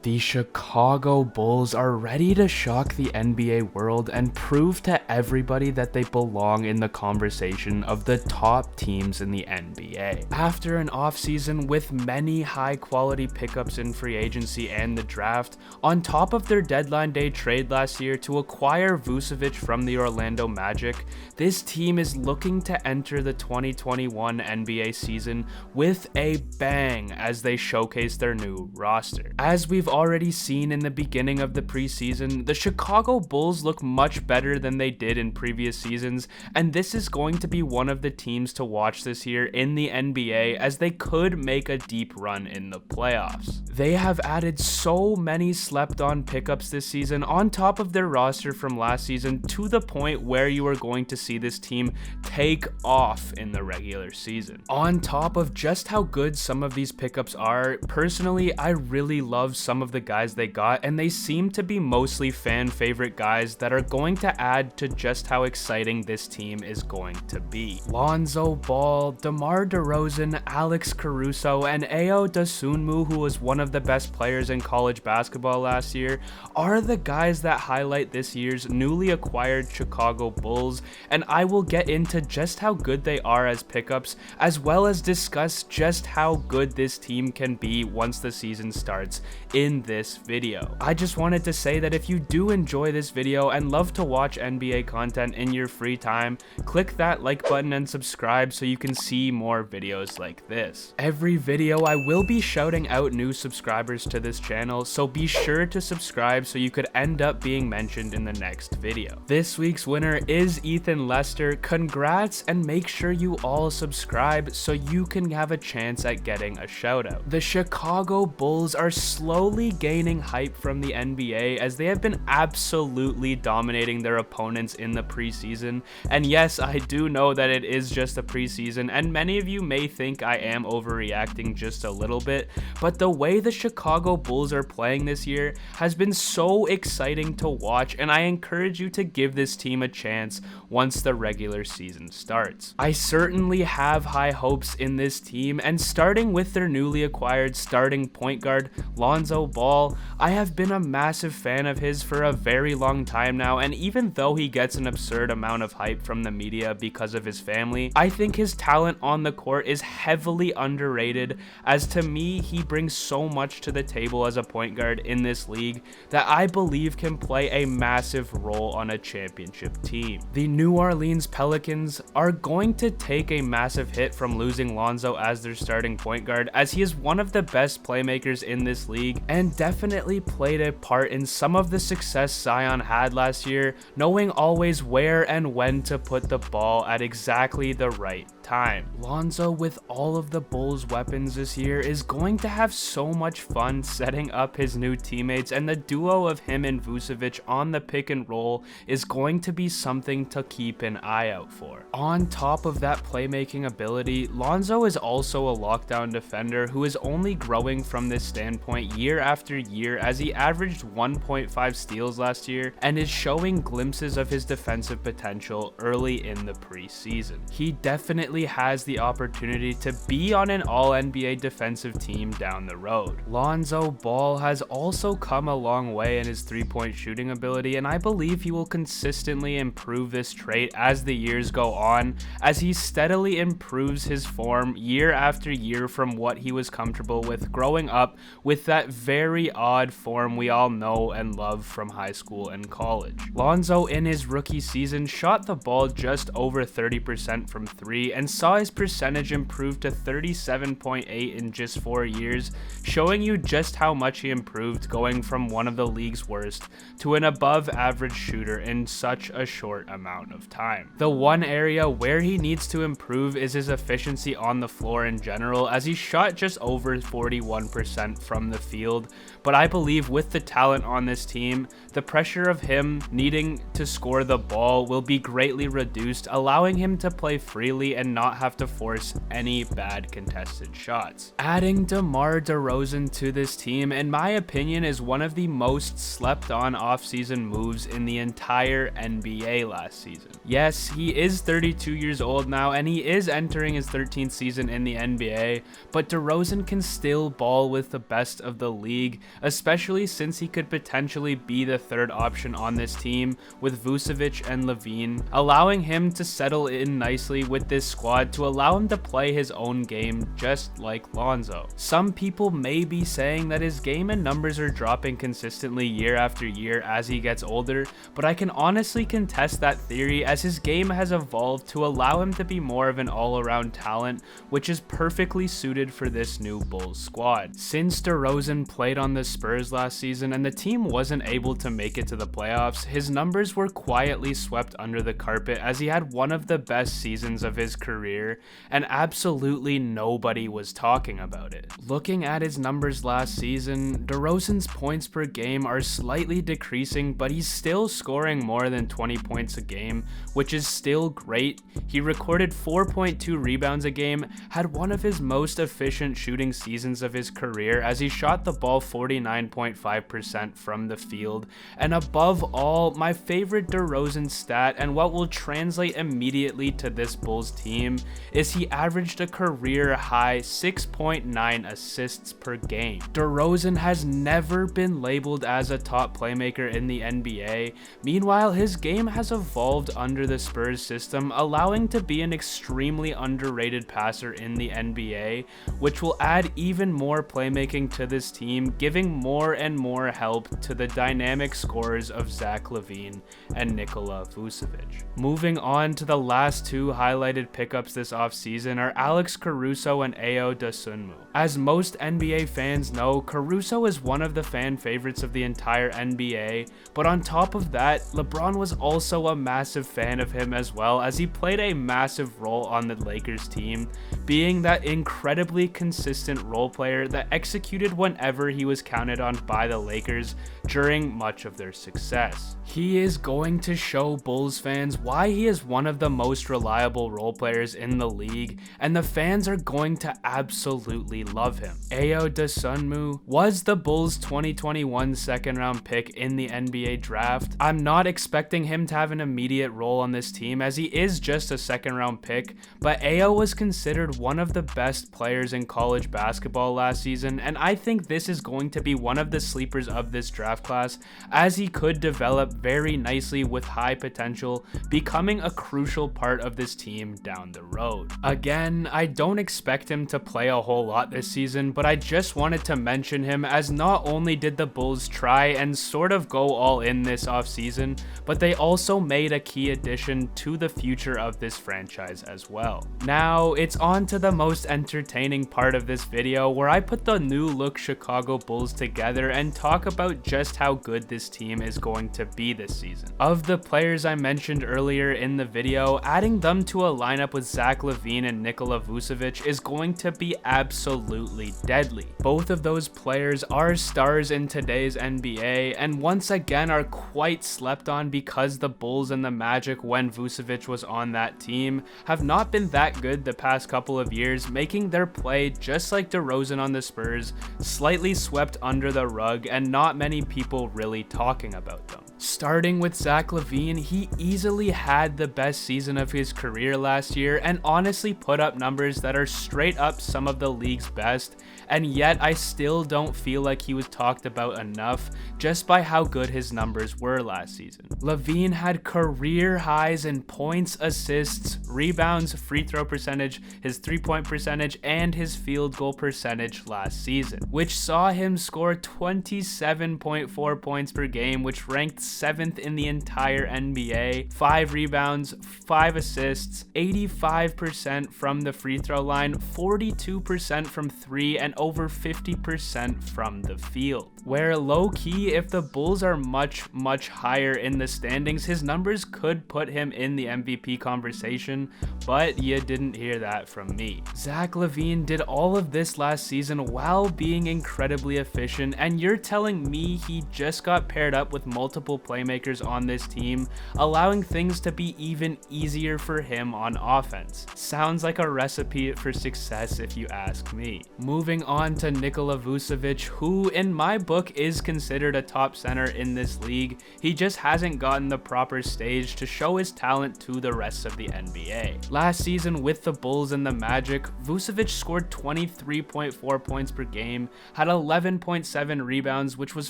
The Chicago Bulls are ready to shock the NBA world and prove to everybody that they belong in the conversation of the top teams in the NBA. After an offseason with many high-quality pickups in free agency and the draft, on top of their deadline day trade last year to acquire Vucevic from the Orlando Magic, this team is looking to enter the 2021 NBA season with a bang as they showcase their new roster. As we've already seen in the beginning of the preseason, the Chicago Bulls look much better than they did in previous seasons, and this is going to be one of the teams to watch this year in the NBA as they could make a deep run in the playoffs. They have added so many slept-on pickups this season on top of their roster from last season to the point where you are going to see this team take off in the regular season. On top of just how good some of these pickups are, personally, I really love some of the guys they got, and they seem to be mostly fan favorite guys that are going to add to just how exciting this team is going to be. Lonzo Ball, DeMar DeRozan, Alex Caruso, and Ayo Dosunmu, who was one of the best players in college basketball last year, are the guys that highlight this year's newly acquired Chicago Bulls, and I will get into just how good they are as pickups, as well as discuss just how good this team can be once the season starts in this video. I just wanted to say that if you do enjoy this video and love to watch NBA content in your free time, click that like button and subscribe so you can see more videos like this. Every video I will be shouting out new subscribers to this channel, so be sure to subscribe so you could end up being mentioned in the next video. This week's winner is Ethan Lester. Congrats, and make sure you all subscribe so you can have a chance at getting a shout out. The Chicago Bulls are slowly gaining hype from the NBA as they have been absolutely dominating their opponents in the preseason. And yes, I do know that it is just a preseason, and many of you may think I am overreacting just a little bit, but the way the Chicago Bulls are playing this year has been so exciting to watch, and I encourage you to give this team a chance once the regular season starts. I certainly have high hopes in this team, and starting with their newly acquired starting point guard, Lonzo Ball, I have been a massive fan of his for a very long time now, and even though he gets an absurd amount of hype from the media because of his family, I think his talent on the court is heavily underrated, as to me, he brings so much to the table as a point guard in this league that I believe can play a massive role on a championship team. The New Orleans Pelicans are going to take a massive hit from losing Lonzo as their starting point guard, as he is one of the best playmakers in this league and definitely played a part in some of the success Zion had last year, knowing always where and when to put the ball at exactly the right time. Lonzo, with all of the Bulls' weapons this year, is going to have so much fun setting up his new teammates, and the duo of him and Vucevic on the pick and roll is going to be something to keep an eye out for. On top of that playmaking ability, Lonzo is also a lockdown defender who is only growing from this standpoint year after year, as he averaged 1.5 steals last year and is showing glimpses of his defensive potential early in the preseason. He definitely has the opportunity to be on an all-NBA defensive team down the road. Lonzo Ball has also come a long way in his three-point shooting ability, and I believe he will consistently improve this trait as the years go on, as he steadily improves his form year after year from what he was comfortable with growing up with that very odd form we all know and love from high school and college. Lonzo in his rookie season shot the ball just over 30% from three and saw his percentage improve to 37.8 in just 4 years, showing you just how much he improved going from one of the league's worst to an above average shooter in such a short amount of time. The one area where he needs to improve is his efficiency on the floor in general, as he shot just over 41% from the field, but I believe with the talent on this team, the pressure of him needing to score the ball will be greatly reduced, allowing him to play freely and not have to force any bad contested shots. Adding DeMar DeRozan to this team, in my opinion, is one of the most slept on offseason moves in the entire NBA last season. Yes, he is 32 years old now, and he is entering his 13th season in the NBA, but DeRozan can still ball with the best of the league, especially since he could potentially be the third option on this team with Vucevic and LaVine, allowing him to settle in nicely with this squad to allow him to play his own game just like Lonzo. Some people may be saying that his game and numbers are dropping consistently year after year as he gets older, but I can honestly contest that theory as his game has evolved to allow him to be more of an all-around talent, which is perfectly suited for this new Bulls squad. Since DeRozan played on the Spurs last season and the team wasn't able to make it to the playoffs, his numbers were quietly swept under the carpet as he had one of the best seasons of his career and absolutely nobody was talking about it. Looking at his numbers last season, DeRozan's points per game are slightly decreasing, but he's still scoring more than 20 points a game, which is still great. He recorded 4.2 rebounds a game, had one of his most efficient shooting seasons of his career as he shot the ball 49.5% from the field, and above all, my favorite DeRozan stat and what will translate immediately to this Bulls team is he averaged a career high 6.9 assists per game. DeRozan has never been labeled as a top playmaker in the NBA. Meanwhile, his game has evolved under the Spurs system, allowing to be an extremely underrated passer in the NBA, which will add even more playmaking to this team, giving more and more help to the dynamic scorers of Zach LaVine and Nikola Vucevic. Moving on to the last two highlighted pickups this offseason are Alex Caruso and Ayo Dosunmu. As most NBA fans know, Caruso is one of the fan favorites of the entire NBA, but on top of that, LeBron was also a massive fan of him as well, as he played a massive role on the Lakers team, being that incredibly consistent role player that executed whenever he was counted on by the Lakers during much of their success. He is going to show Bulls fans why he is one of the most reliable role players in the league, and the fans are going to absolutely love him. Ayo Dosunmu was the Bulls' 2021 second-round pick in the NBA draft. I'm not expecting him to have an immediate role on this team as he is just a second-round pick, but Ayo was considered one of the best players in college basketball last season, and I think this is going to be one of the sleepers of this draft class, as he could develop very nicely with high potential, becoming a crucial part of this team down the road. Again, I don't expect him to play a whole lot this season, but I just wanted to mention him as not only did the Bulls try and sort of go all in this offseason, but they also made a key addition to the future of this franchise as well. Now, it's on to the most entertaining part of this video where I put the new look Chicago Bulls together and talk about just how good this team is going to be this season. Of the players I mentioned earlier in the video, adding them to a lineup with Zach LaVine and Nikola Vucevic is going to be absolutely deadly. Both of those players are stars in today's NBA and once again are quite slept on because the Bulls and the Magic, when Vucevic was on that team, have not been that good the past couple of years, making their play, just like DeRozan on the Spurs, slightly swept under the rug and not many people really talking about them. Starting with Zach LaVine, he easily had the best season of his career last year and honestly put up numbers that are straight up some of the league's best, and yet I still don't feel like he was talked about enough just by how good his numbers were last season. LaVine had career highs in points, assists, rebounds, free throw percentage, his three-point percentage, and his field goal percentage last season, which saw him score 27.4 points per game, which ranked 7th in the entire NBA, 5 rebounds, 5 assists, 85% from the free throw line, 42% from 3, and over 50% from the field. Where low-key, if the Bulls are much higher in the standings, his numbers could put him in the MVP conversation, but you didn't hear that from me. Zach LaVine did all of this last season while being incredibly efficient, and you're telling me he just got paired up with multiple multiple playmakers on this team, allowing things to be even easier for him on offense. Sounds like a recipe for success if you ask me. Moving on to Nikola Vucevic, who in my book is considered a top center in this league. He just hasn't gotten the proper stage to show his talent to the rest of the NBA. Last season with the Bulls and the Magic, Vucevic scored 23.4 points per game, had 11.7 rebounds, which was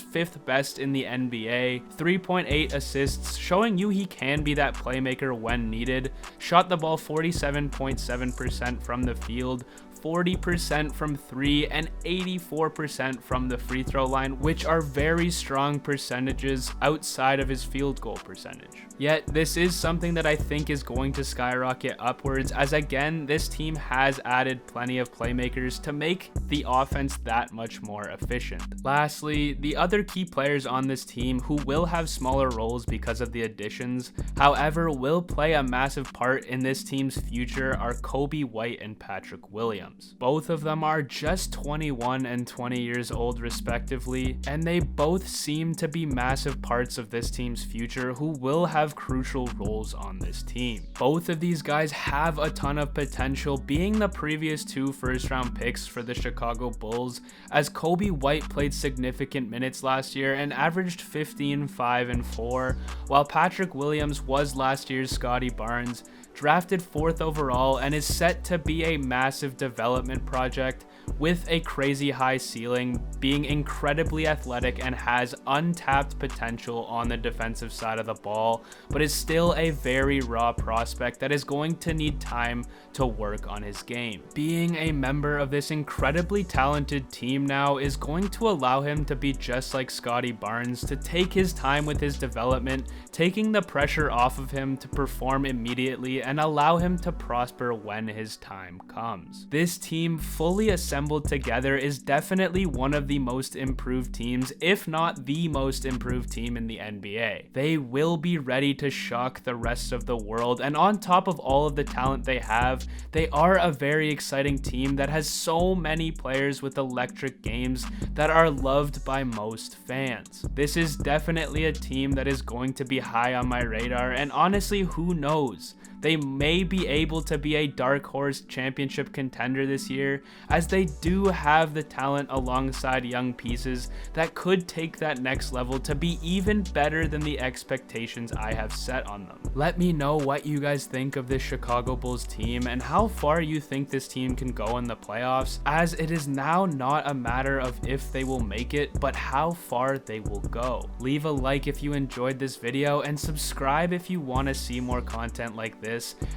5th best in the NBA, 3.8 assists, showing you he can be that playmaker when needed, shot the ball 47.7% from the field, 40% from 3, and 84% from the free throw line, which are very strong percentages outside of his field goal percentage. Yet this is something that I think is going to skyrocket upwards, as again, this team has added plenty of playmakers to make the offense that much more efficient. Lastly, the other key players on this team who will have smaller roles because of the additions, however will play a massive part in this team's future, are Coby White and Patrick Williams. Both of them are just 21 and 20 years old respectively, and they both seem to be massive parts of this team's future who will have crucial roles on this team. Both of these guys have a ton of potential, being the previous 2 first-round picks for the Chicago Bulls, as Coby White played significant minutes last year and averaged 15, 5, and 4, while Patrick Williams was last year's Scottie Barnes, drafted 4th overall, and is set to be a massive development project with a crazy high ceiling, being incredibly athletic and has untapped potential on the defensive side of the ball, but is still a very raw prospect that is going to need time to work on his game. Being a member of this incredibly talented team now is going to allow him to be just like Scottie Barnes, to take his time with his development, taking the pressure off of him to perform immediately and allow him to prosper when his time comes. This team fully assembled together is definitely one of the most improved teams, if not the most improved team in the NBA. They will be ready to shock the rest of the world, and on top of all of the talent they have, they are a very exciting team that has so many players with electric games that are loved by most fans. This is definitely a team that is going to be high on my radar, and honestly, who knows? They may be able to be a dark horse championship contender this year, as they do have the talent alongside young pieces that could take that next level to be even better than the expectations I have set on them. Let me know what you guys think of this Chicago Bulls team and how far you think this team can go in the playoffs, as it is now not a matter of if they will make it, but how far they will go. Leave a like if you enjoyed this video, and subscribe if you want to see more content like this,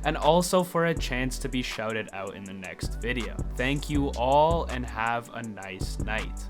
and also for a chance to be shouted out in the next video. Thank you all, and have a nice night.